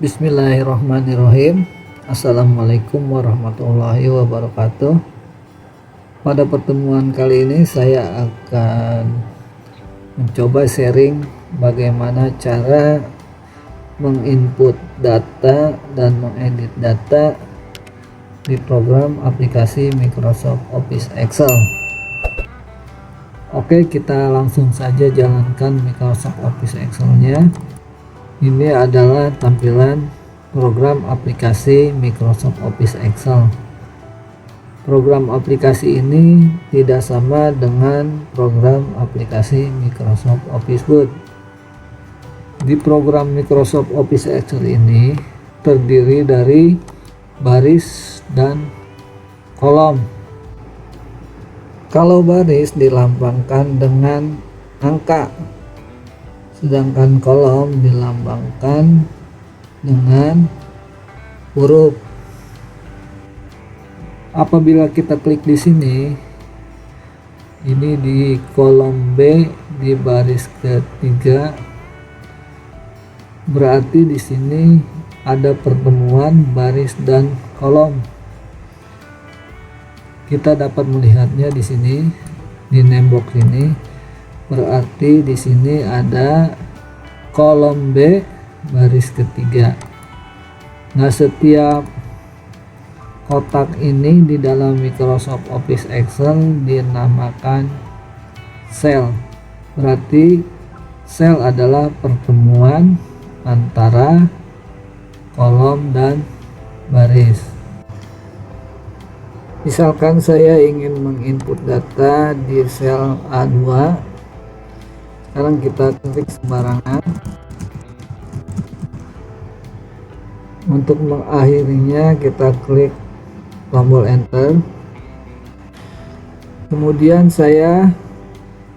Bismillahirrahmanirrahim. Assalamualaikum warahmatullahi wabarakatuh. Pada pertemuan kali ini saya akan mencoba sharing bagaimana cara menginput data dan mengedit data di program aplikasi Microsoft Office Excel. Oke, kita langsung saja jalankan Microsoft Office Excel-nya. Ini adalah tampilan program aplikasi Microsoft Office Excel. Program aplikasi ini tidak sama dengan program aplikasi Microsoft Office Word. Di program Microsoft Office Excel ini terdiri dari baris dan kolom. Kalau baris dilambangkan dengan angka, sedangkan kolom dilambangkan dengan huruf. Apabila kita klik di sini, ini di kolom B di baris ketiga, berarti di sini ada pertemuan baris dan kolom. Kita dapat melihatnya di sini di name box ini. Berarti di sini ada kolom B baris ketiga. Nah, setiap kotak ini di dalam Microsoft Office Excel dinamakan sel. Berarti sel adalah pertemuan antara kolom dan baris. Misalkan saya ingin menginput data di sel A2. Sekarang kita klik sembarangan. Untuk mengakhirinya kita klik tombol enter. Kemudian saya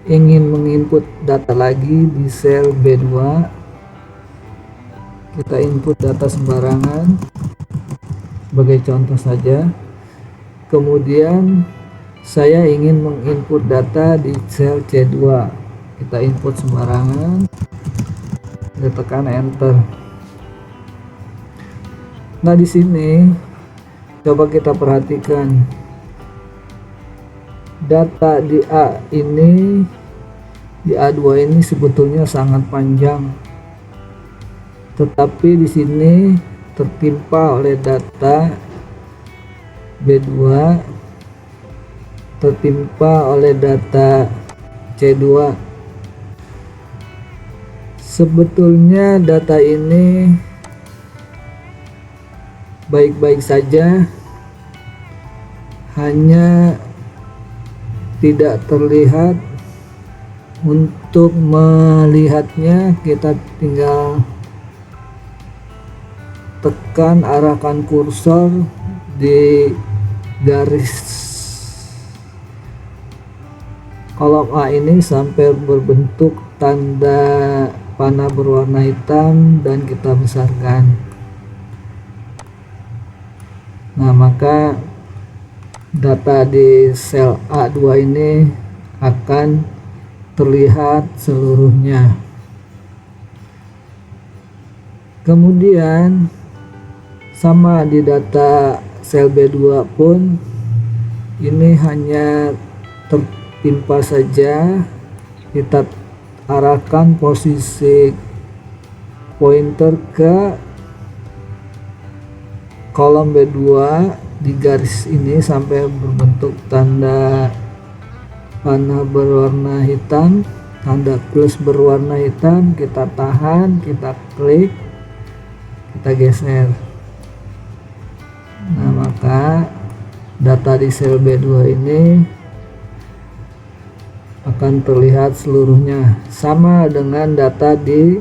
ingin menginput data lagi di sel B2. Kita input data sembarangan sebagai contoh saja. Kemudian saya ingin menginput data di sel C2. Kita input sembarangan, kita tekan enter. Nah, di sini coba kita perhatikan data di A ini, di A2 ini sebetulnya sangat panjang, tetapi di sini tertimpa oleh data B2, tertimpa oleh data C2. Sebetulnya data ini baik-baik saja, hanya tidak terlihat. Untuk melihatnya kita tinggal tekan, arahkan kursor di garis kolom A ini sampai berbentuk tanda panah berwarna hitam dan kita besarkan. Nah, maka data di sel A2 ini akan terlihat seluruhnya. Kemudian sama di data sel B2 pun ini hanya tertimpa saja. Kita arahkan posisi pointer ke kolom B2 di garis ini sampai berbentuk tanda panah berwarna hitam, tanda plus berwarna hitam. Kita tahan, kita klik, kita geser. Nah, maka data di sel B2 ini akan terlihat seluruhnya, sama dengan data di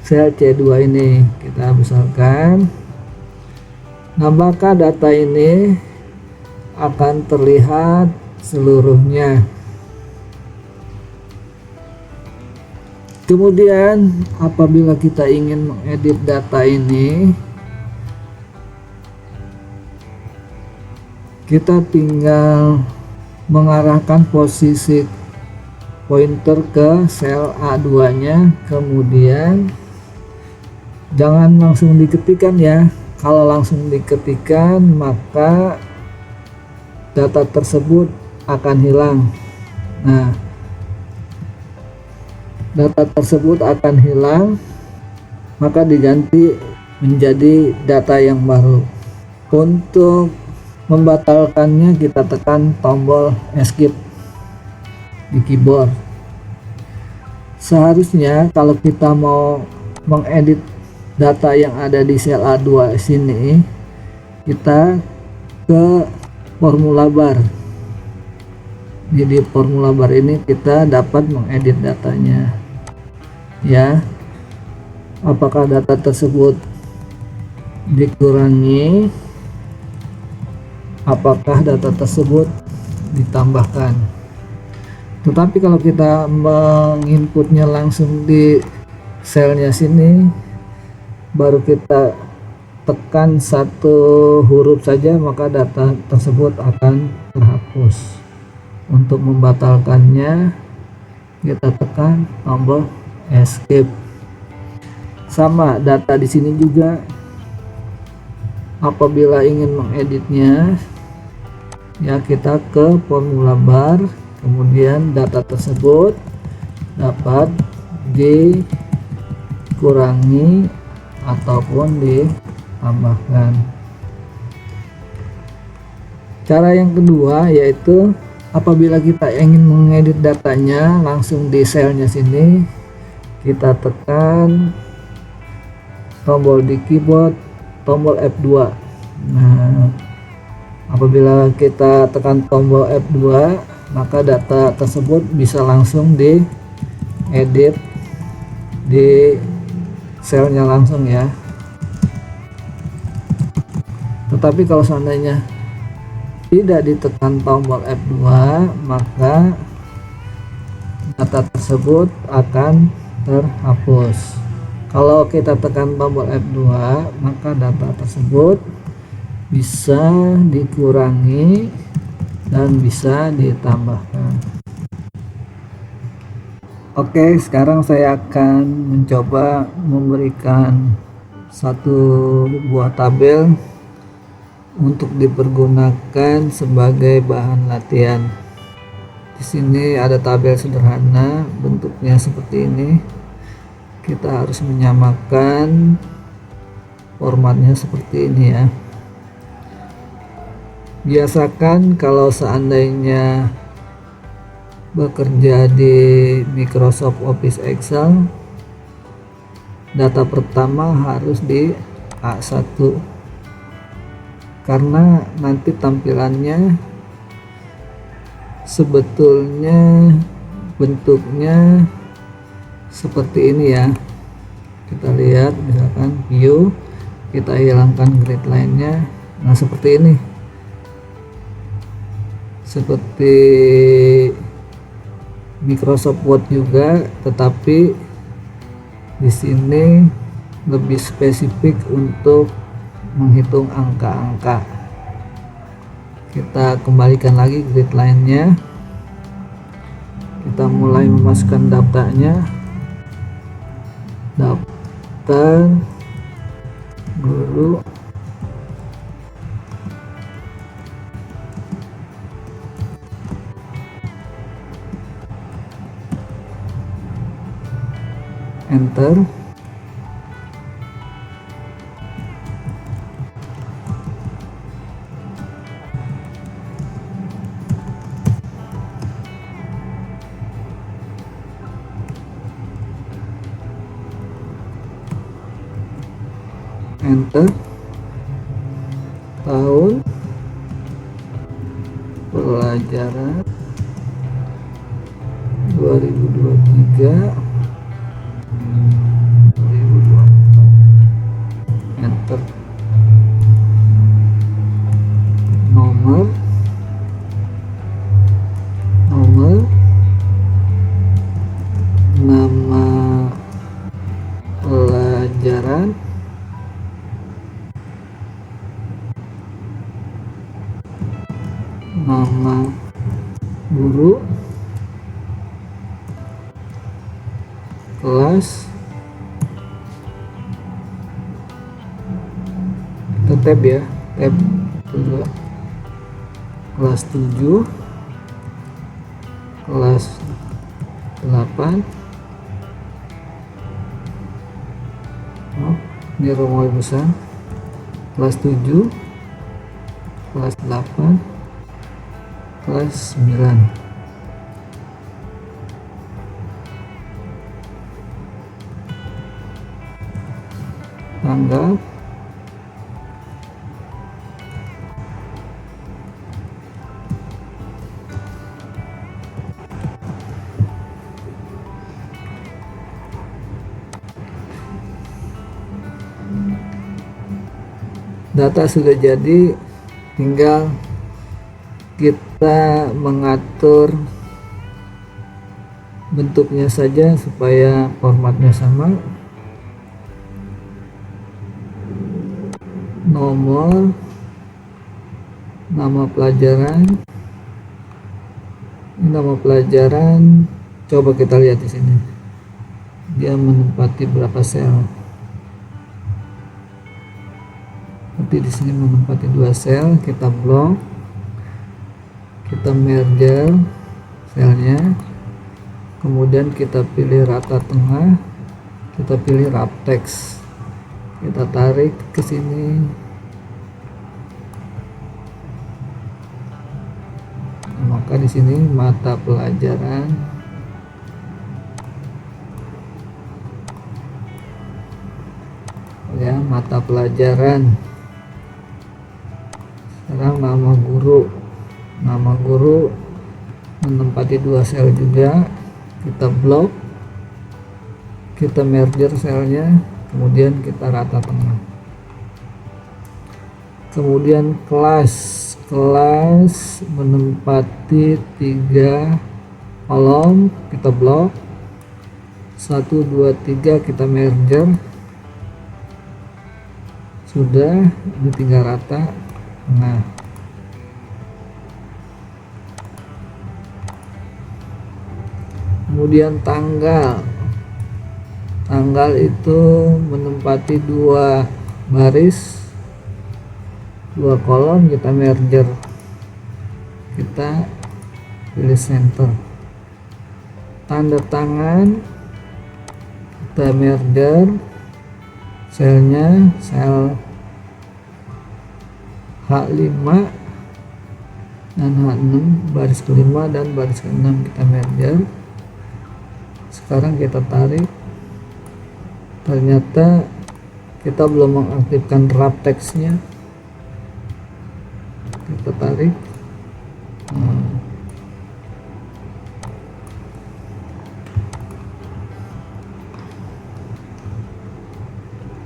sel C2 ini. Kita besarkan. Nah, maka data ini akan terlihat seluruhnya. Kemudian apabila kita ingin mengedit data ini, kita tinggal mengarahkan posisi pointer ke sel A2 nya, kemudian Jangan langsung diketikkan ya. Kalau langsung diketikkan maka data tersebut akan hilang. Nah, data tersebut akan hilang maka diganti menjadi data yang baru. Untuk membatalkannya kita tekan tombol escape di keyboard. Seharusnya kalau kita mau mengedit data yang ada di sel A2 sini, kita ke formula bar. Jadi di formula bar ini kita dapat mengedit datanya ya. Apakah data tersebut dikurangi, apakah data tersebut ditambahkan. Tetapi kalau kita menginputnya langsung di selnya sini, baru kita tekan satu huruf saja maka data tersebut akan terhapus. Untuk membatalkannya kita tekan tombol escape. Sama data di sini juga, apabila ingin mengeditnya ya kita ke formula bar, kemudian data tersebut dapat dikurangi ataupun ditambahkan. Cara yang kedua yaitu apabila kita ingin mengedit datanya langsung di selnya sini, kita tekan tombol di keyboard, tombol F2. Nah, apabila kita tekan tombol F2 maka data tersebut bisa langsung diedit di selnya langsung ya. Tetapi kalau seandainya tidak ditekan tombol F2 maka data tersebut akan terhapus. Kalau kita tekan tombol F2 maka data tersebut bisa dikurangi dan bisa ditambahkan. Oke, sekarang saya akan mencoba memberikan satu buah tabel untuk dipergunakan sebagai bahan latihan. Di sini ada tabel sederhana, bentuknya seperti ini. Kita harus menyamakan formatnya seperti ini ya. Biasakan kalau seandainya bekerja di Microsoft Office Excel, data pertama harus di A1 karena nanti tampilannya sebetulnya bentuknya seperti ini ya. Kita lihat misalkan view, kita hilangkan grid line-nya. Nah, seperti ini. Seperti Microsoft Word juga, tetapi di sini lebih spesifik untuk menghitung angka-angka. Kita kembalikan lagi grid line-nya. Kita mulai memasukkan daftarnya. Daftar guru enter. Enter. Tahun pelajaran 2023 2024. Enter. Nomor nama pelajaran, nama guru, kelas, tab ya, tab 2, kelas 7, kelas 8. Ini Romawi besar, kelas 7, kelas 8, kelas 9. Tanggal, data sudah jadi, tinggal kita mengatur bentuknya saja supaya formatnya sama. Nomor, nama pelajaran, ini nama pelajaran. Coba kita lihat di sini, dia menempati berapa sel. Tapi di sini menempati 2 sel. Kita blok, kita merger selnya, kemudian kita pilih rata tengah, kita pilih wrap text, kita tarik ke sini. Maka di sini mata pelajaran, ya, mata pelajaran. Sekarang nama guru menempati 2 sel juga. Kita blok, kita merger selnya, kemudian kita rata tengah. Kemudian kelas menempati 3 kolom, kita blok, 1, 2, 3, kita merger. Sudah, ini tinggal rata. Nah, kemudian tanggal itu menempati 2 baris, 2 kolom, kita merger, kita pilih center. Tanda tangan, kita merger selnya, sel H5 dan H6, baris ke-5 dan baris ke-6 kita merger. Sekarang kita tarik, ternyata kita belum mengaktifkan wrap text-nya. Kita tarik,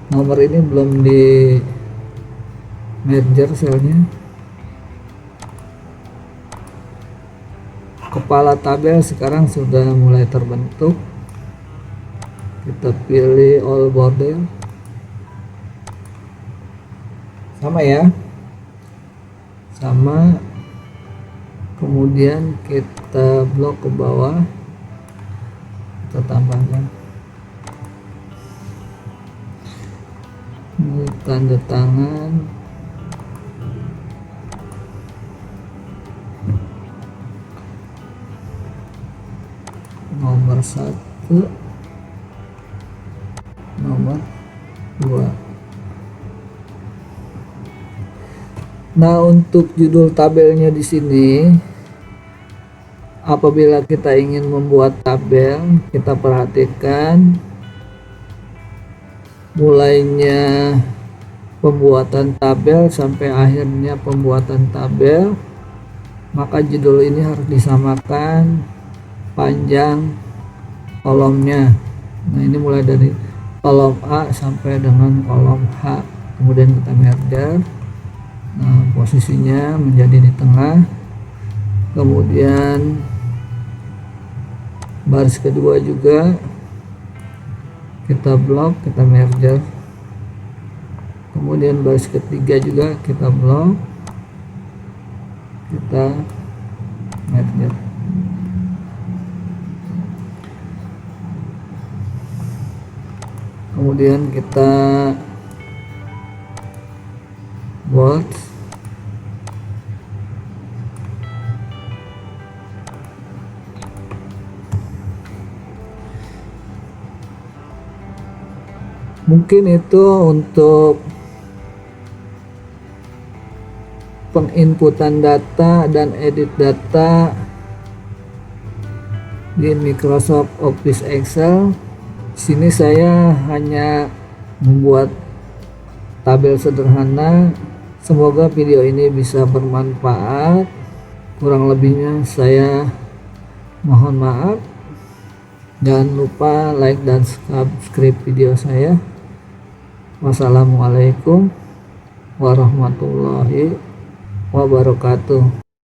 nomor ini belum di merger selnya. Kepala tabel sekarang sudah mulai terbentuk. Kita pilih all border, sama ya, sama. Kemudian kita blok ke bawah, kita tambahkan ini tanda tangan, nomor 1, nomor 2. Nah, untuk judul tabelnya di sini, apabila kita ingin membuat tabel, kita perhatikan mulainya pembuatan tabel sampai akhirnya pembuatan tabel, maka judul ini harus disamakan panjang kolomnya. Nah, ini mulai dari kolom A sampai dengan kolom H, kemudian kita merger. Nah, posisinya menjadi di tengah. Kemudian baris kedua juga kita blok, kita merger. Kemudian baris ketiga juga kita blok, kita merger. Kemudian kita volt. Mungkin itu untuk penginputan data dan edit data di Microsoft Office Excel. Sini saya hanya membuat tabel sederhana. Semoga video ini bisa bermanfaat. Kurang lebihnya saya mohon maaf. Jangan lupa like dan subscribe video saya. Wassalamualaikum warahmatullahi wabarakatuh.